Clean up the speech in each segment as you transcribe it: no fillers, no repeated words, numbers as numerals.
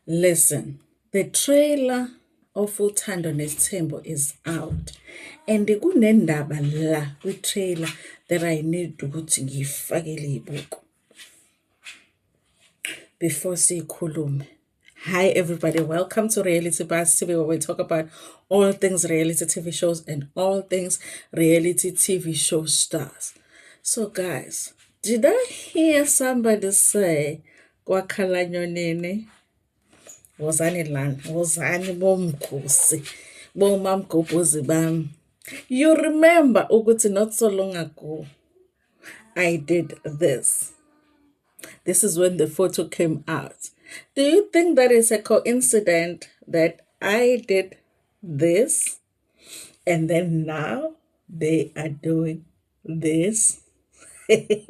Listen, the trailer of Uthando Nesithembu is out. And kunendaba la kwi-trailer that I need ukuthi ngiyifakele ibuku before siyikhulume. Hi everybody, welcome to Reality Buzz TV, where we talk about all things reality TV shows and all things reality TV show stars. So guys, did I hear somebody say kwakhala nyonini? Wozani lana, wozani bomkhosi, bomamgobhozi bam. You remember ukuthi not so long ago I did this. This is when the photo came out. Do you think that is a coincidence that I did this and then now they are doing this? At this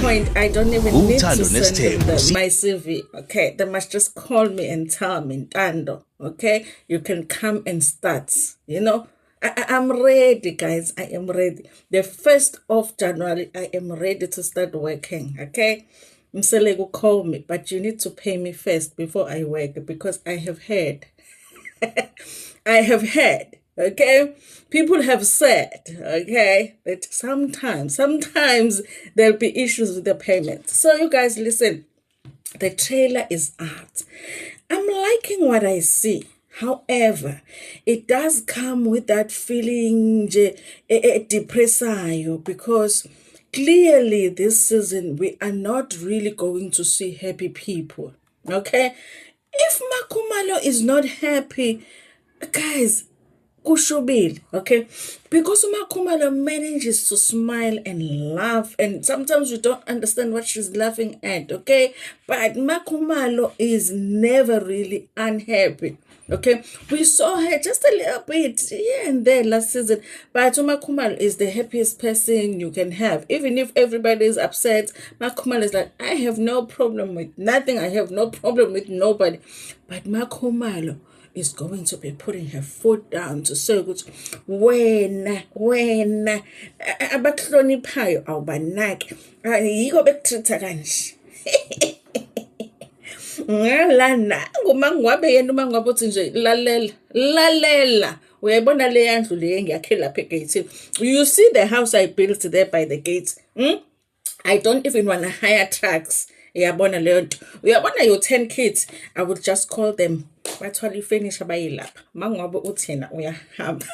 point, I don't even need to send them my CV. Okay, they must just call me and tell me, Tando. Okay, you can come and start. You know, I'm ready, guys. I am ready. The 1st of January, I am ready to start working. Okay, Mselego call me, but you need to pay me first before I work because I have heard. I have heard. Okay, people have said, okay, that sometimes there'll be issues with the payment. So you guys listen, the trailer is out. I'm liking what I see. However, it does come with that feeling depressing because clearly this season we are not really going to see happy people. Okay, if Makumalo is not happy, guys, kushubile, okay? Because Umakumalo manages to smile and laugh, and sometimes you don't understand what she's laughing at, okay? But Makumalo is never really unhappy, okay? We saw her just a little bit here and there last season, but Umakumalo is the happiest person you can have. Even if everybody is upset, Makumalo is like, I have no problem with nothing, I have no problem with nobody. But Makumalo is going to be putting her foot down to say ukuthi wena abakuhloniphayo awubanaki yiko bekutreat-a kanje. Ngalana ngumangwabe yena umangwabe uthi nje lalela uyayibona le yandlu le engiyakhe lapha egate. You see the house I built there by the gate. I don't even want to hire trucks. Uyabona leyo nto. Uyabona your 10 kids, I would just call them bathwala ifurniture bayilapha. Mangabe uthena uyahamba.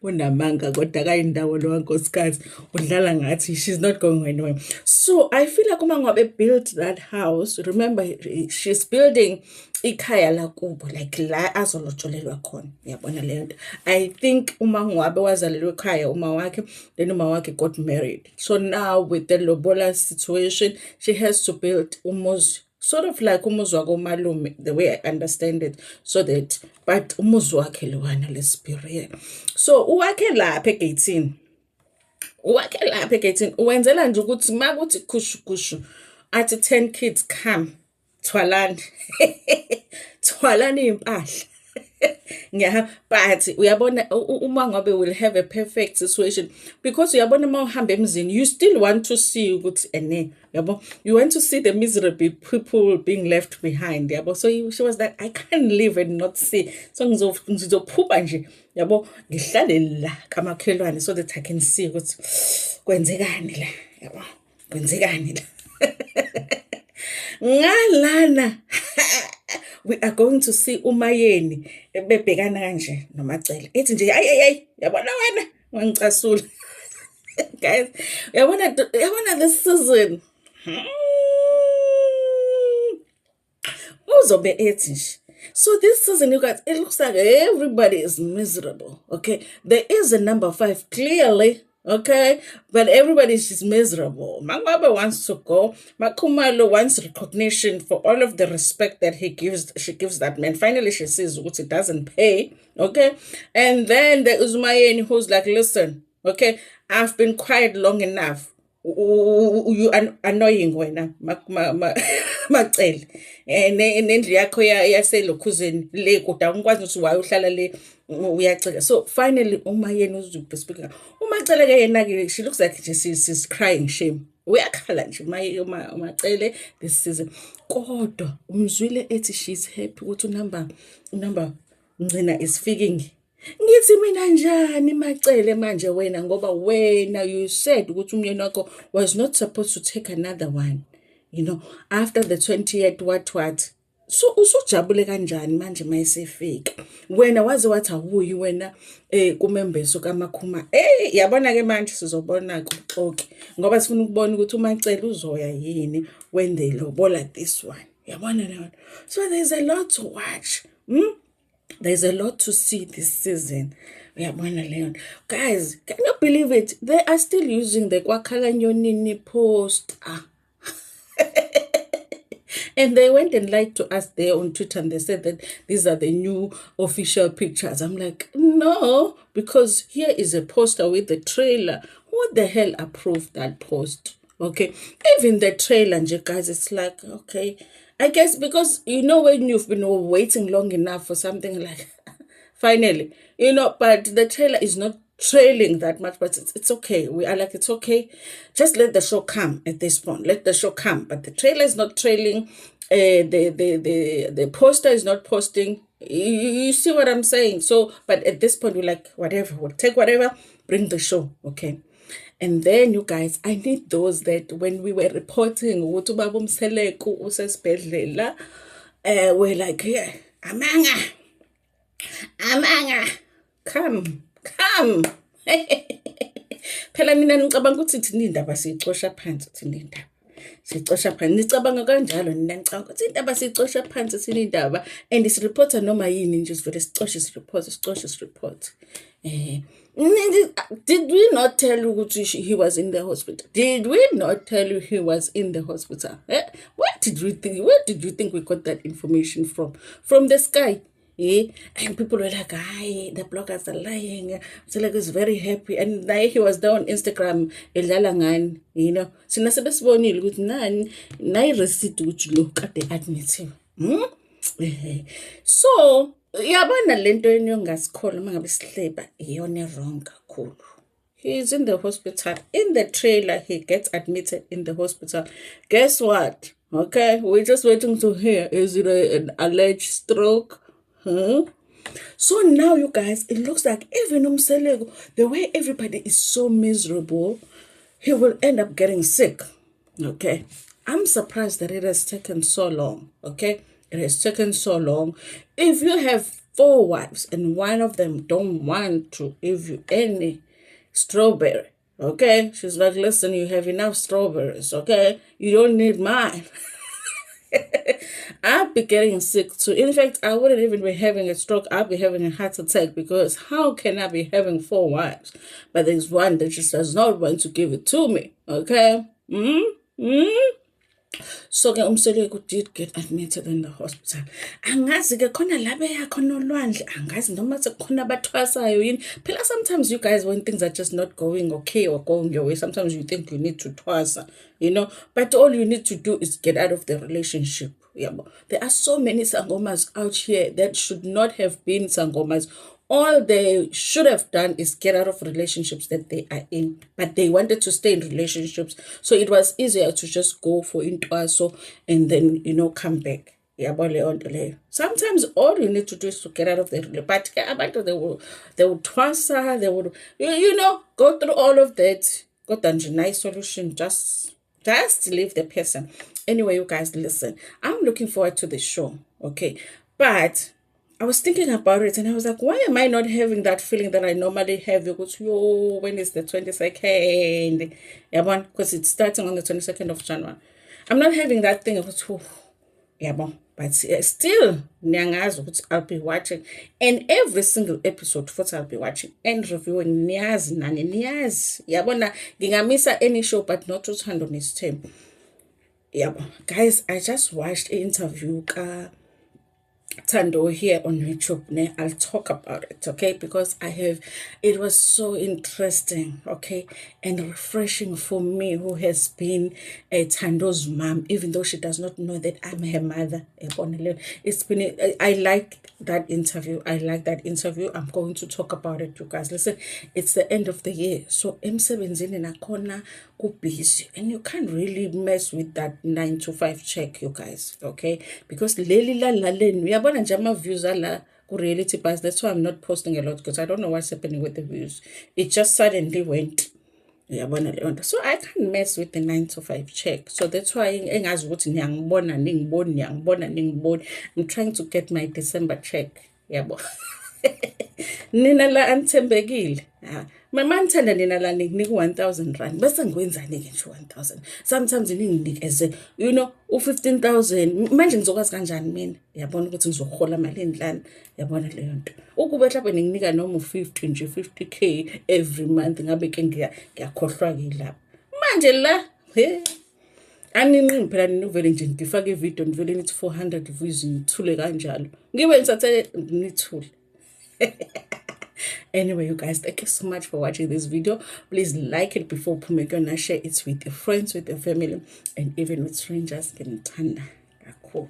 Unamanga kodwa kayindawo lo nkosikazi udlala ngathi she's not going anywhere. So I feel like uMangwabe built that house. Remember, she's building ikhaya lakubo, like la azolotsholelwa khona. Uyabona le nto. I think uMangwabe wazalelwe ekhaya uma wakhe, then uma wakhe got married. So now with the lobola situation, she has to build umuzi, sort of like umuzi wakomalume, the way I understand it, so that, but umuzi wakhe lowana, let's be real. So uwakhe lapha egate, wenzela nje ukuthi makuthi khushu athi 10 kids come thwalani impahla. Yeah, but uyabona uMangwabe will have a perfect situation because uyabona uma uhamba emzini you still want to see ukuthi ene yabo, you want to see the miserable people being left behind yabo. So she was like, I can't live and not see, so ngizophupha nje yabo ngihlale la kamakhelwane so that I can see ukuthi kwenzekani la yabo, kwenzekani la. Ngalana we are going to see uMayeni bebhekana kanje noMacele. Ethi nje ay yabona wena wangicasula. Guys, yabona this season uzobe ethi nje. So this season, you guys, it looks like everybody is miserable. Okay, there is a number 5 clearly. Okay, but everybody's just miserable. Mangwabe wants to go. Makumalo wants recognition for all of the respect that she gives that man. Finally, she says what it doesn't pay. Okay, and then there is Umayeni who's like, listen, okay, I've been quiet long enough. You are annoying wena Macele nendlu yakho yaselokhuzeni le kodwa ungikwazi ukuthi waye uhlala le uyacela. So finally uMayeni uzubhesipika uMacele ke yena ke she looks like she's crying shame. uyakhala nje umacele this season kodwa umzwile ethi she's happy ukuthi unumber Ncina is speaking. Ngithi mina njani Macele manje wena ngoba wena you said ukuthi umyeni wakho was not supposed to take another one, you know, after the 28th what. So usujabule kanjani manje mayisefika wena waze wathi awuyi wena kumembeso kaMakhuma yabona ke manje sizobona kuxoki ngoba sifuna ukubona ukuthi uMacele uzoya yini when they lobola this one yabona leyo. So there's a lot to watch. There's a lot to see this season. Uyabona leyo. Guys, can you believe it? They are still using the Kwakhala Nyonini post. And they went and lied to us there on Twitter and they said that these are the new official pictures. I'm like, no, because here is a poster with the trailer. Who the hell approved that post? Okay. Even the trailer, guys, it's like, okay. I guess because, you know, when you've been waiting long enough for something like, finally, you know, but the trailer is not trailing that much, but it's okay. We are like, it's okay. Just let the show come at this point. Let the show come. But the trailer is not trailing. The poster is not posting. You see what I'm saying? So, but at this point, we're like, whatever. We'll take whatever. Bring the show. Okay. And then, you guys, I need those that when we were reporting, we're like, yeah, Amanga, come. Phela mina ngicabanga ukuthi thina indaba siyixosha phansi thina indaba. Siyixosha phansi. Nicabanga kanjalo nina ngicabanga ukuthi indaba siyixosha phansi thina indaba and isireporter noma yini nje sivele sixoshe isireport. Did we not tell you ukuthi he was in the hospital? Did we not tell you he was in the hospital? Where did you think we got that information from? From the sky? And people were like, "Aye, the bloggers are lying." So like, was very happy, and now he was there on Instagram, Elalangan, you know. So na sebesibonile ukuthi nani nayi receipt ukuthi lo kade admit him. So yabona lento eniyongasikhola mangabe sihleba iyona wrong kakhulu. He's in the hospital. In the trailer, he gets admitted in the hospital. Guess what? Okay, we're just waiting to hear. Is it an alleged stroke? So now, you guys, it looks like even Umseleko, the way everybody is so miserable, he will end up getting sick. Okay. I'm surprised that it has taken so long. Okay. It has taken so long. If you have 4 wives and one of them don't want to give you any strawberry, okay? She's like, listen, you have enough strawberries, okay? You don't need mine. I'll be getting sick too. In fact, I wouldn't even be having a stroke. I'll be having a heart attack because how can I be having 4 wives? But there's one that just does not want to give it to me, okay? So ke Umseleko did get admitted in the hospital. Angazi ke khona la beya khona olwandle, angazi noma sekukhona abathwasayo yini. Phela sometimes you guys when things are just not going okay or going your way, sometimes you think you need to twasa, you know, but all you need to do is get out of the relationship. Yeah, there are so many sangomas out here that should not have been sangomas. All they should have done is get out of relationships that they are in. But they wanted to stay in relationships. So it was easier to just go for intwaso and then, you know, come back. Sometimes all you need to do is to get out of the relationship. But they would twasa, they would, you know, go through all of that. Got a nice solution. Just leave the person. Anyway, you guys, listen. I'm looking forward to the show. Okay. But I was thinking about it and I was like, why am I not having that feeling that I normally have? When is the 22nd? Yeah, because it's starting on the 22nd of January. I'm not having that thing of, but still, I'll be watching. And every single episode, I'll be watching and reviewing. Niyazi. Yabona, ngingamisa any show, but not to hand on his team. Yeah, guys, I just watched an interview. Tando here on YouTube. I'll talk about it, okay? Because it was so interesting, okay, and refreshing for me, who has been Tando's mom, even though she does not know that I'm her mother. It's been, I like that interview. I like that interview. I'm going to talk about it, you guys. Listen, it's the end of the year, so emsebenzini nakhona busy, and you can't really mess with that 9 to 5 check, you guys, okay? Because leli la laleni uyabona nje ama-views ala ku-reality buzz. That's why I'm not posting a lot, because I don't know what's happening with the views. It just suddenly went. Uyabona leyo nto. So I can't mess with the 9 to 5 check. So that's why engazi ukuthi niyangibona ningiboni, niyangibona ningiboni. I'm trying to get my December check. Yabo. Nina la anithembekile. Mama ngithanda nina la nginika 1000 rand. Bese ngiwenzani ke nje 1000? Sometimes ninginikeze, u15,000. Manje ngizokwazi kanjani mina? Yabona ukuthi ngizohola malini lana. Yabona leyo nto. Ukube mhlawumbe ninginika noma u50 nje, 50k every month, ngabe ke ngiyakhohlwa ke lapha. Manje la, aninqini phela nivele nje ngifake ivideo nivele nithi 400 views ngithule kanjalo. Ngibe ngithathe nithule. Anyway, you guys, thank you so much for watching this video. Please like it before Pumegona, share it with your friends, with your family, and even with strangers. Cool.